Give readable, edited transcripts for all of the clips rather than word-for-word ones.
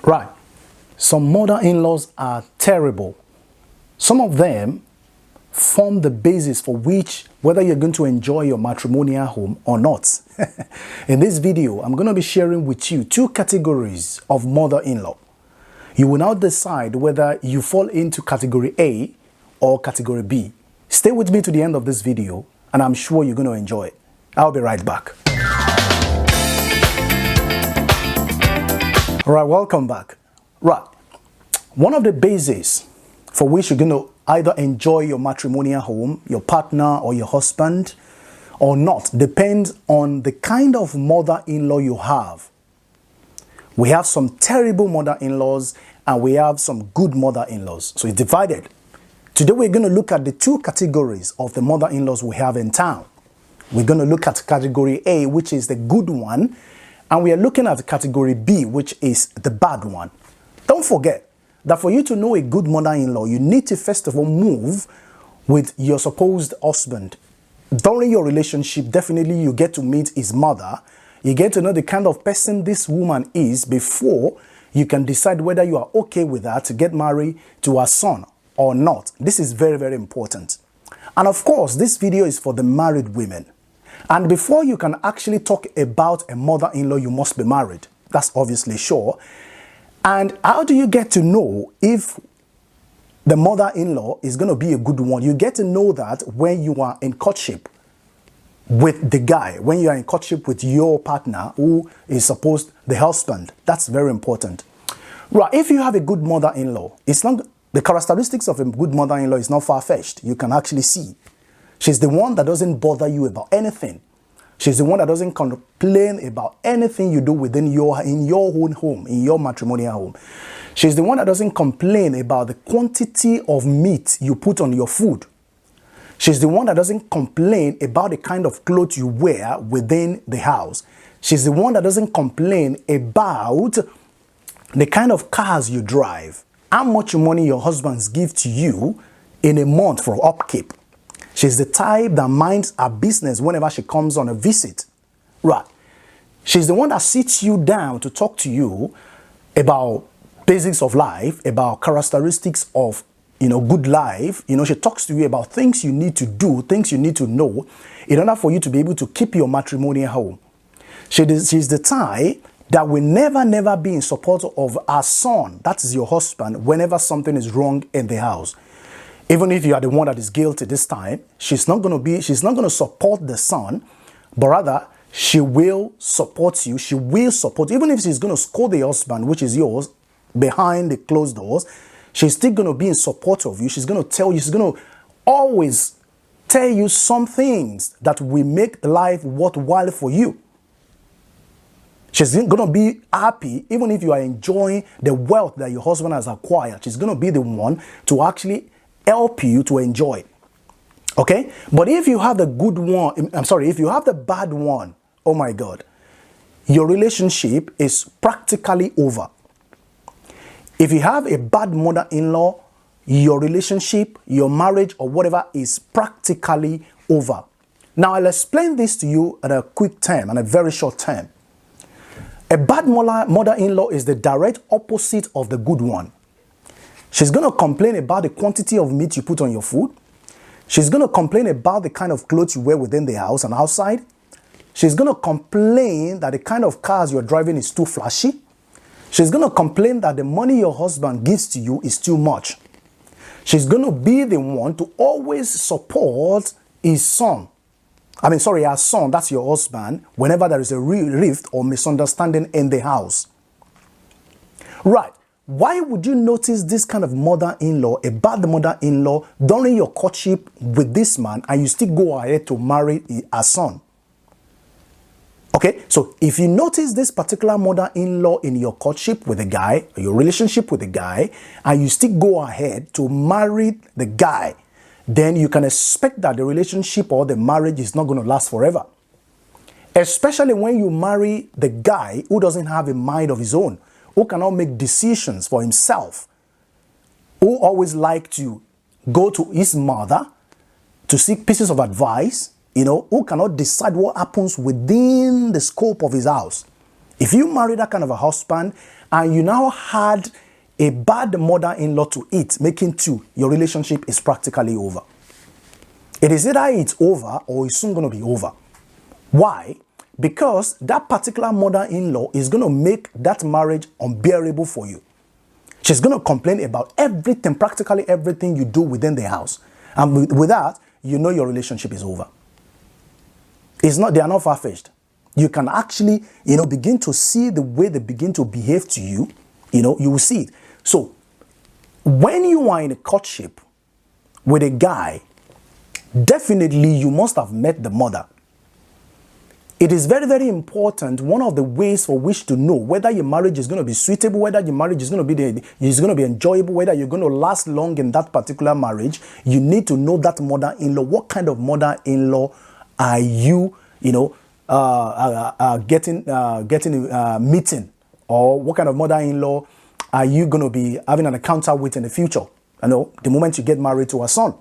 Right. Some mother-in-laws are terrible. Some of them form the basis for which whether you're going to enjoy your matrimonial home or not. In this video, I'm going to be sharing with you two categories of mother-in-law. You will now decide whether you fall into category A or category B. Stay with me to the end of this video and I'm sure you're going to enjoy it. I'll be right back. All right, welcome back. Right. One of the bases for which you're going to either enjoy your matrimonial home, your partner or your husband or not depends on the kind of mother-in-law you have. We have some terrible mother-in-laws and we have some good mother-in-laws. So it's divided. Today we're going to look at the two categories of the mother-in-laws we have in town. We're going to look at category A, which is the good one, and we are looking at category B, which is the bad one. Don't forget that for you to know a good mother-in-law, you need to first of all move with your supposed husband. During your relationship, definitely you get to meet his mother. You get to know the kind of person this woman is before you can decide whether you are okay with her to get married to her son or not. This is very, very important. And of course, this video is for the married women. And before you can actually talk about a mother-in-law, you must be married. That's obviously sure. And how do you get to know if the mother-in-law is going to be a good one? You get to know that when you are in courtship with the guy, when you are in courtship with your partner who is supposed the husband. That's very important. Right, if you have a good mother-in-law, it's not the characteristics of a good mother-in-law is not far-fetched. You can actually see. She's the one that doesn't bother you about anything. She's the one that doesn't complain about anything you do in your own home, in your matrimonial home. She's the one that doesn't complain about the quantity of meat you put on your food. She's the one that doesn't complain about the kind of clothes you wear within the house. She's the one that doesn't complain about the kind of cars you drive, how much money your husbands give to you in a month for upkeep. She's the type that minds her business whenever she comes on a visit. Right. She's the one that sits you down to talk to you about basics of life, about characteristics of, good life. She talks to you about things you need to do, things you need to know in order for you to be able to keep your matrimonial home. She's the type that will never be in support of her son, that is your husband, whenever something is wrong in the house. Even if you are the one that is guilty this time, she's not going to support the son, but rather she will support you. She will support, even if she's going to scold the husband, which is yours, behind the closed doors, she's still going to be in support of you. She's going to tell you, she's going to always tell you some things that will make life worthwhile for you. She's going to be happy, even if you are enjoying the wealth that your husband has acquired. She's going to be the one to actually help you to enjoy it. Okay? But if you have the good one, if you have the bad one, oh my God, your relationship is practically over. If you have a bad mother-in-law, your relationship, your marriage or whatever is practically over. Now I'll explain this to you at a quick term and a very short term. A bad mother-in-law is the direct opposite of the good one. She's going to complain about the quantity of meat you put on your food. She's going to complain about the kind of clothes you wear within the house and outside. She's going to complain that the kind of cars you're driving is too flashy. She's going to complain that the money your husband gives to you is too much. She's going to be the one to always support his son. Her son, that's your husband, whenever there is a rift or misunderstanding in the house. Right. Why would you notice this kind of mother-in-law, a bad mother-in-law, during your courtship with this man and you still go ahead to marry her son? Okay, so if you notice this particular mother-in-law in your courtship with a guy, or your relationship with a guy, and you still go ahead to marry the guy, then you can expect that the relationship or the marriage is not going to last forever. Especially when you marry the guy who doesn't have a mind of his own, who cannot make decisions for himself, who always like to go to his mother to seek pieces of advice, who cannot decide what happens within the scope of his house. If you marry that kind of a husband and you now had a bad mother-in-law to it, making two, your relationship is practically over. It is either it's over or it's soon going to be over. Why? Because that particular mother-in-law is going to make that marriage unbearable for you. She's going to complain about everything, practically everything you do within the house. And with that, you know your relationship is over. They are not far-fetched. You can actually, begin to see the way they begin to behave to you. You will see it. So, when you are in a courtship with a guy, definitely you must have met the mother. It is very, very important. One of the ways for which to know whether your marriage is going to be suitable, whether your marriage is going to be enjoyable, whether you're going to last long in that particular marriage, you need to know that mother-in-law. What kind of mother-in-law are you, meeting, or what kind of mother-in-law are you going to be having an encounter with in the future? The moment you get married to a son.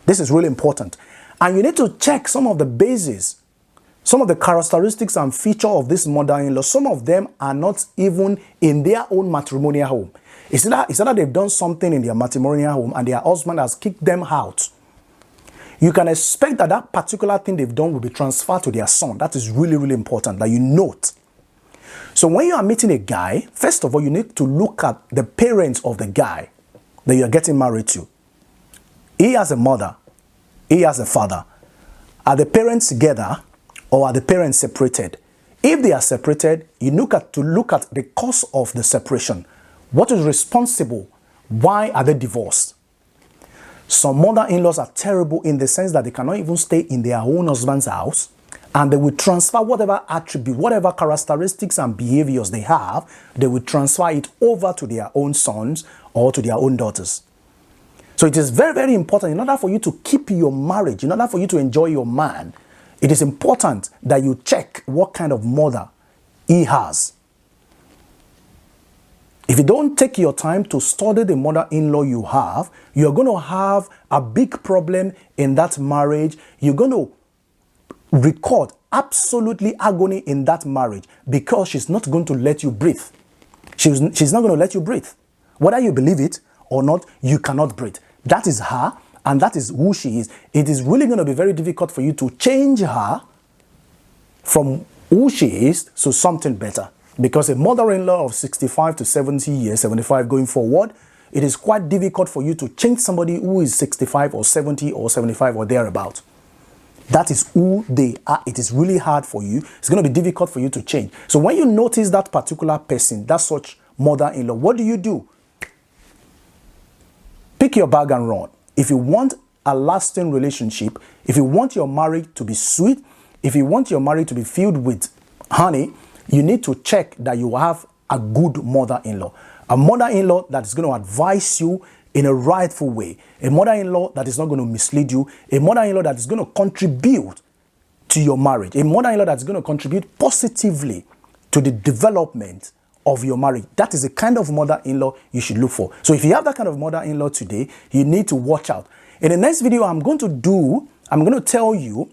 This is really important. And you need to check some of the bases, some of the characteristics and features of this mother-in-law. Some of them are not even in their own matrimonial home. It's either they've done something in their matrimonial home and their husband has kicked them out. You can expect that that particular thing they've done will be transferred to their son. That is really, really important that you note. So when you are meeting a guy, first of all, you need to look at the parents of the guy that you are getting married to. He has a mother. He has a father. Are the parents together or are the parents separated? If they are separated, you look at the cause of the separation. What is responsible? Why are they divorced? Some mother-in-laws are terrible in the sense that they cannot even stay in their own husband's house, and they will transfer whatever attribute, whatever characteristics and behaviors they have, they will transfer it over to their own sons or to their own daughters. So it is very, very important. In order for you to keep your marriage, in order for you to enjoy your man, it is important that you check what kind of mother he has. If you don't take your time to study the mother-in-law you have, you're going to have a big problem in that marriage. You're going to record absolutely agony in that marriage because she's not going to let you breathe. She's not going to let you breathe. Whether you believe it or not, you cannot breathe. That is her, and that is who she is. It is really going to be very difficult for you to change her from who she is to something better. Because a mother-in-law of 65 to 70 years, 75 going forward, it is quite difficult for you to change somebody who is 65 or 70 or 75 or thereabout. That is who they are. It is really hard for you. It's going to be difficult for you to change. So when you notice that particular person, that such mother-in-law, what do? Pick your bag and run. If you want a lasting relationship, if you want your marriage to be sweet, if you want your marriage to be filled with honey, you need to check that you have a good mother-in-law. A mother-in-law that is going to advise you in a rightful way. A mother-in-law that is not going to mislead you. A mother-in-law that is going to contribute to your marriage. A mother-in-law that is going to contribute positively to the development of your marriage. That is the kind of mother-in-law you should look for. So if you have that kind of mother-in-law today, you need to watch out. In the next video, I'm going to tell you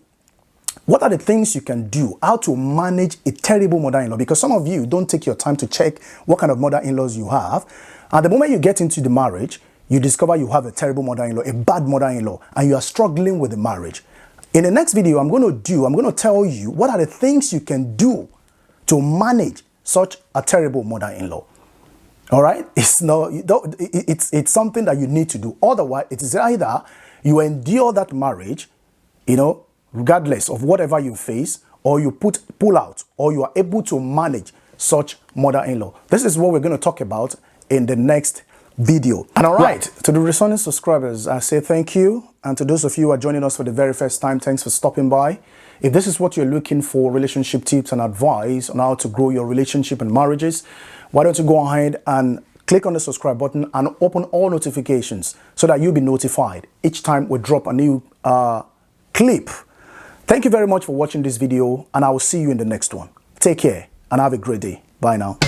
what are the things you can do, how to manage a terrible mother-in-law, because some of you don't take your time to check what kind of mother-in-laws you have. And the moment you get into the marriage, you discover you have a terrible mother-in-law, a bad mother-in-law, and you are struggling with the marriage. In the next video, I'm going to tell you what are the things you can do to manage such a terrible mother-in-law. All right? It's something that you need to do. Otherwise, it is either you endure that marriage, regardless of whatever you face, or you pull out, or you are able to manage such mother-in-law. This is what we're going to talk about in the next video. And all right, to the returning subscribers, I say thank you. And to those of you who are joining us for the very first time, thanks for stopping by. If this is what you're looking for, relationship tips and advice on how to grow your relationship and marriages, why don't you go ahead and click on the subscribe button and open all notifications so that you'll be notified each time we drop a new clip. Thank you very much for watching this video, and I will see you in the next one. Take care and have a great day. Bye now.